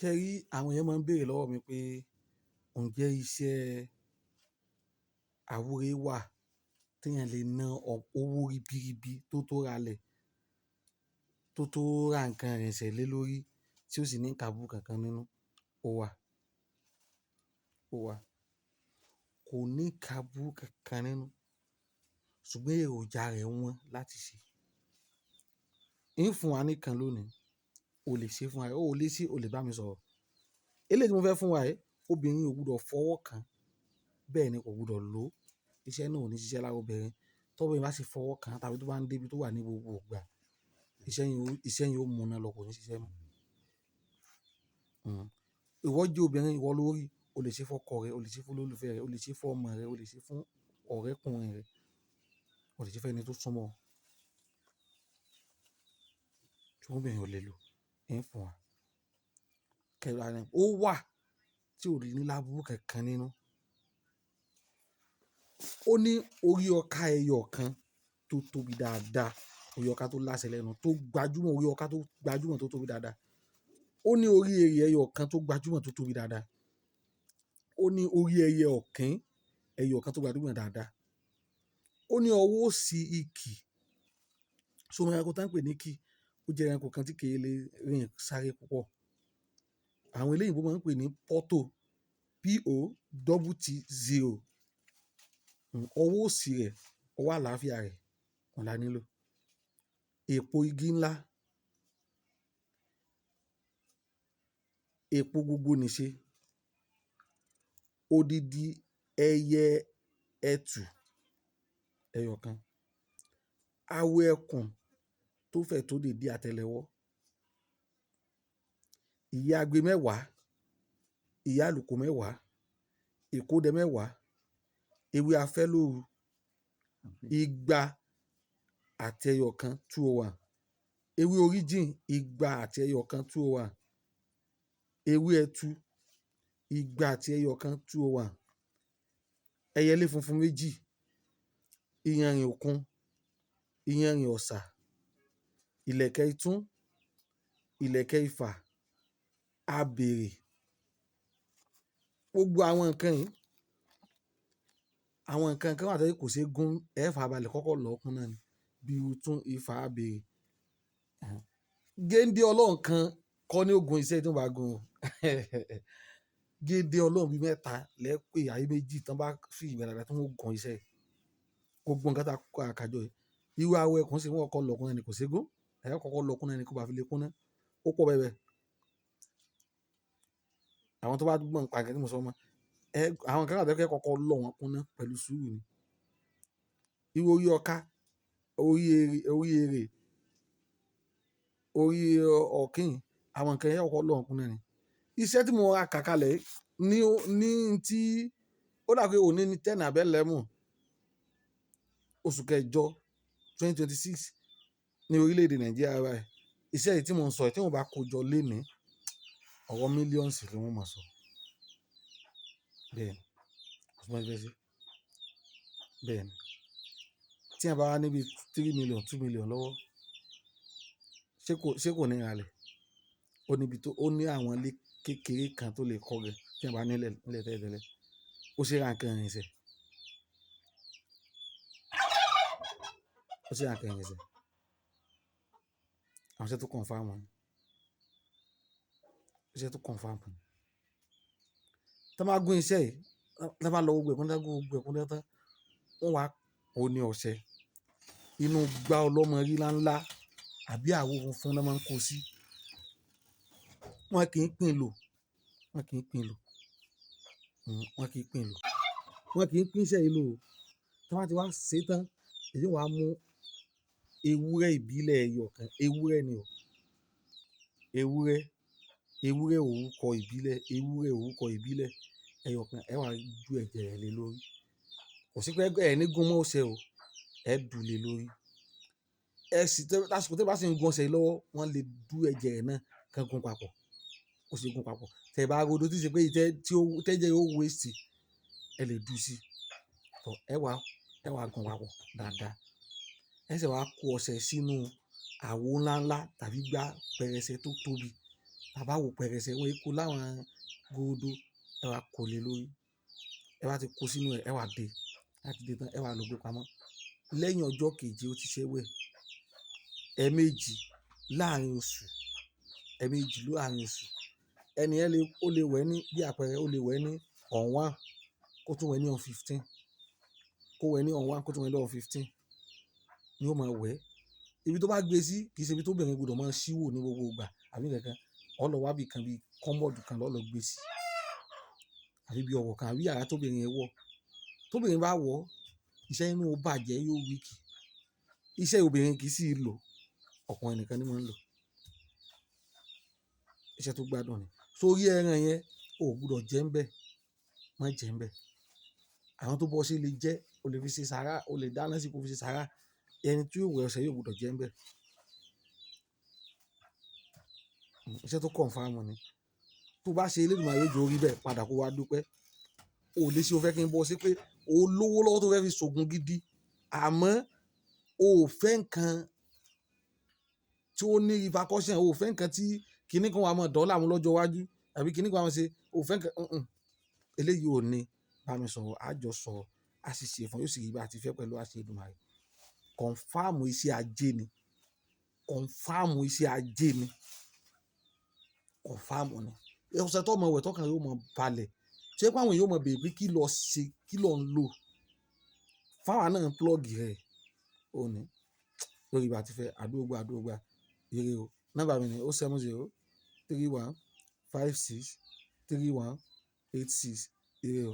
Ṣé rí àwọn èèyàn máa ń béèrè lọ́wọ́ mi pé ǹjẹ́ iṣẹ́ àwúrè wà tí èèyàn lè ná owó ribiribi tó ralẹ̀, tó ra nǹkan ìrìnsẹ̀ lé lórí tí ó sì ní ìkàbú kankan nínú? Ó wà. Ó wà. Kò ní ìkàbú kankan nínú, ṣùgbọ́n èròjà rẹ̀ wọ́n láti ṣe. Ń fún wa nìkan lónìí, o lè ṣe fún wa, o lè ṣe, o lè bá mi sọ̀rọ̀. Eléyìí tí mo fẹ́ fún wa yìí, obìnrin ò gbọdọ̀ fọwọ́ kan, bẹ́ẹ̀ ni kò gbọdọ̀ lò ó. Iṣẹ́ náà ò ní ṣiṣẹ́ lára obìnrin. Tọ́bìnrin bá sì fọwọ́ kan tàbí tó bá ń dé ibi tó wà ní gbogbo ìgbà, iṣẹ́ yẹn ó múná lọ, kò ní ṣiṣẹ́ mọ́. Ìwọ jẹ́ obìnrin, ìwọ ló rí, o lè ṣe fún ọkọ rẹ, o lè ṣe fún olólùfẹ́ rẹ, o lè ṣe fún ọmọ rẹ, o lè ṣe fún ọ̀rẹ́kùnrin rẹ, o lè ṣe fún ẹni tó súnmọ́ ọ. Ṣùgbọ́n obìnrin ò lè lò. Ń fún wa. Ó wà tí ò ní lábúrú kankan nínú. Ó ní orí ọkà ẹyọ kan tó tóbi dáadáa, orí ọkà tó láṣẹ lẹ́nu, tó gbajúmọ̀, orí ọkà tó gbajúmọ̀ tó tóbi dáadáa. Ó ní orí ẹyẹ ẹyọ kan tó gbajúmọ̀ tó tóbi dáadáa. Ó ní orí ẹyẹ ọ̀kín ẹyọ kan tó gbajúmọ̀ dáadáa. Ó ní ọwọ́ òsì ìkì. So mo ẹranko tí wọ́n ń pè ní ìkì, ó jẹ́ ẹranko kan tí kì í lè rìn sáré púpọ̀. Àwọn eléyìnbó máa ń pè ní Pọ́tò, P-O-T-T-0. Ọwọ́ òsì rẹ̀, ọwọ́ àlàáfíà rẹ̀, òun la nílò. Èpo igi ńlá, èpo gbogbo nìṣe, odidi ẹyẹ ẹtù ẹyọ kan, awọ ẹkùn tó fẹ̀ tó dède àtẹ́lẹwọ́, ìyẹ́ agbe mẹ́wàá, ìyẹ́ àlùkò mẹ́wàá, ìkódẹ mẹ́wàá, ewé afẹ́lóru, igba àti ẹyọ kan 201, ewé oríjìn igba àti ẹyọ kan 201, ewé ẹtu igba àti ẹyọ kan 201, ẹyẹlé funfun méjì, iyanrìn òkun, iyanrìn ọ̀sà, ìlẹ̀kẹ̀ itún, ìlẹ̀kẹ̀ ifà, abèrè. Gbogbo àwọn nǹkan yìí, àwọn nǹkan kan wà tó kò ṣe é gún, ẹ farabalẹ̀ kọ́kọ́ lọ̀ kúnná ni, bí itún, ifá, abèrè. Géńdé Ọlọ́run kan kọ́ ní ogun iṣẹ́ tí wọ́n bá gun. Géńdé Ọlọ́run bí mẹ́ta lẹ́pẹ́ ayé méjì tí wọ́n bá fi ìgbà dáadáa tí wọ́n gun iṣẹ́. Gbogbo nǹkan tá a kọ́ àkájọ yìí. Irú awọ ẹkùn sì wọ́n kọ́ lọ̀ kúnná ni, kò ṣe é gún. Ẹ kọ́kọ́ lọ̀ kúnná ni kó bá fi lè kúnná. Ó pọ̀ bẹ́ẹ̀ bẹ́ẹ̀. Àwọn tó bá gbọ́ nípa nǹkan tí mo sọ mọ́, àwọn nǹkan wà tó kẹ́ kọ́kọ́ lọ̀ wọ́n kúnná pẹ̀lú sùúrù ni. Irú orí ọkà, orí èrè, orí ọ̀kín, àwọn nǹkan yẹn kọ́kọ́ lọ̀ wọ́n kúnná ni. Iṣẹ́ tí mo ra kàkalẹ̀ ní tí ó dà pé òní ní 10 àbí 11 oṣù kẹjọ 2026 ní orílẹ̀-èdè Nàìjíríà báyìí. Iṣẹ́ yìí tí mo ń sọ yìí tí wọ́n bá kó jọ lénìí, ọ̀rọ̀ millions ni wọ́n máa sọ. Bẹ́ẹ̀ ni. Bẹ́ẹ̀ ni. Tí ẹ bá wá níbi 3 million, 2 million lọ́wọ́, ṣé kò ní ìrànlẹ̀? Ó ní àwọn ilé kékeré kan tó lè kọ́ rẹ̀ tí ẹ bá nílẹ̀ tẹ́lẹ̀. Ó ṣe ra nǹkan ìrìnsẹ̀. Ó ṣe ra nǹkan ìrìnsẹ̀. Àwọn iṣẹ́ tó confirm ni. Iṣẹ́ tó confirm ni. Tí wọ́n bá gún iṣẹ́ yìí, tí wọ́n bá lọ gbogbo ẹ̀kún tán, wọ́n wá kó ní ọṣẹ. Inú gbá ọlọ́mọ rí ńlá àbí àwo funfun ni wọ́n máa ń kó sí. Wọ́n kì í pín lò. Wọ́n kì í pín lò. Wọ́n kì í pín lò. Wọ́n kì í pín iṣẹ́ yìí lò. Tí wọ́n bá ti wá ṣe tán, èyí wàá mú ewúrẹ́ ìbílẹ̀ ẹyọ kan. Ewúrẹ́ ni o. Ewúrẹ́ orúkọ ìbílẹ̀ ẹyọ kan. Ẹ wá ju ẹ̀jẹ̀ rẹ̀ lé lórí. Kò sí pé ẹ ní gún mọ́ ọṣẹ o. Ẹ dù lé lórí. Lásìkò tí ẹ bá sì ń gún ọṣẹ lọ́wọ́, wọ́n lè dù ẹ̀jẹ̀ rẹ̀ náà kan gún papọ̀. Ó ṣe gún papọ̀. Tẹ bá rodo tí ṣe pé tẹ́jẹ̀ yóò waste, ẹ lè dù sí. Ẹ wá gún papọ̀ dáadáa. Ẹ sì wá kó ọṣẹ sínú àwo ńláńlá tàbí gbá pẹrẹsẹ tó tóbi. tàbá wò pẹrẹsẹ wọn kó láwọn gòdó ẹ wá kó lé lórí, ẹ wá ti kó sínú ẹ wá dé láti dé tán ẹ wá lọ gbé pamọ́ lẹ́yìn ọjọ́ keje ó ti ṣe wẹ̀ ẹ̀ẹ̀mejì láàrin oṣù ẹ̀ẹ̀mejì láàrin oṣù ẹni ẹ ó lè wẹ̀ ní bí àpẹẹrẹ ó lè wẹ̀ ní on 1 kó tún wẹ̀ ní on 15 kó wẹ̀ ní on 1 kó tún wẹ̀ ní on 15 ni ó máa wẹ̀ ibi tó bá gbé sí kì í ṣe ibi tó bẹ̀rẹ̀ gbọdọ̀ máa ṣíwò ní gbogbo ìgbà àbí kankan ọlọ́wà bì kan bíi kọ́mọ́ọ̀dù kan lọ́lọ́ gbé sí àbí bí ọwọ́ kan àbí yàrá tóbìnrin yẹn wọ̀ tóbìnrin bá wọ̀ iṣẹ́ inú ó bàjẹ́ yóò wíìkì iṣẹ́ obìnrin kì í sì lò ọkùnrin nìkan ni wọ́n ń lò iṣẹ́ tó gbádùn ni sórí ẹran yẹn ò gbúdọ̀ jẹ ń bẹ̀ má jẹ ń bẹ̀ àwọn tó bọ́ sí lè jẹ́ o lè fi ṣe sàrà o lè dáná sí kó fi ṣe sàrà ẹni tí yóò wẹ̀ ọ̀sẹ̀ yóò gbúdọ̀ jẹ ń bẹ̀ iṣẹ́ tó kọ̀ǹfàmù ni tó bá ṣe Elédùmarè yóò jẹ́ orí bẹ́ẹ̀ padà kó wá dúpẹ́ o lè ṣe o fẹ́ kí n bọ́ sí pé o lówó lọ́wọ́ tó fẹ́ fi ṣògùn gidi àmọ́ o ò fẹ́ nǹkan tí ó ní repercussion o ò fẹ́ nǹkan tí kinní kan wà mọ́ dọ́là mú lọ́jọ́ iwájú àbí kinní kan wà mọ́ ṣe o ò fẹ́ nǹkan eléyìí ò ní bá mi sọ̀rọ̀ àjọ sọ̀rọ̀ a sì ṣe fún yóò sì rí bá a ti fẹ́ pẹ̀lú àṣẹ Èdùmàrè kọ̀ǹfàmù iṣẹ́ ajé ni kọ̀ǹfàmù iṣẹ́ ajé ni kọ̀ǹfàmù ni ọ̀sẹ̀ tó mọ̀ wẹ̀ tọkàn yóò mọ̀ balẹ̀ ṣé pé àwọn yóò mọ̀ bèèrè pé kí lọ ṣe kí lọ ń lò fáwọn náà plọ́ọ̀gì rẹ̀ ò ní lórí bá a ti fẹ́ àdúgbò ire o nọ́mbà mi ni 07031563186 ire o.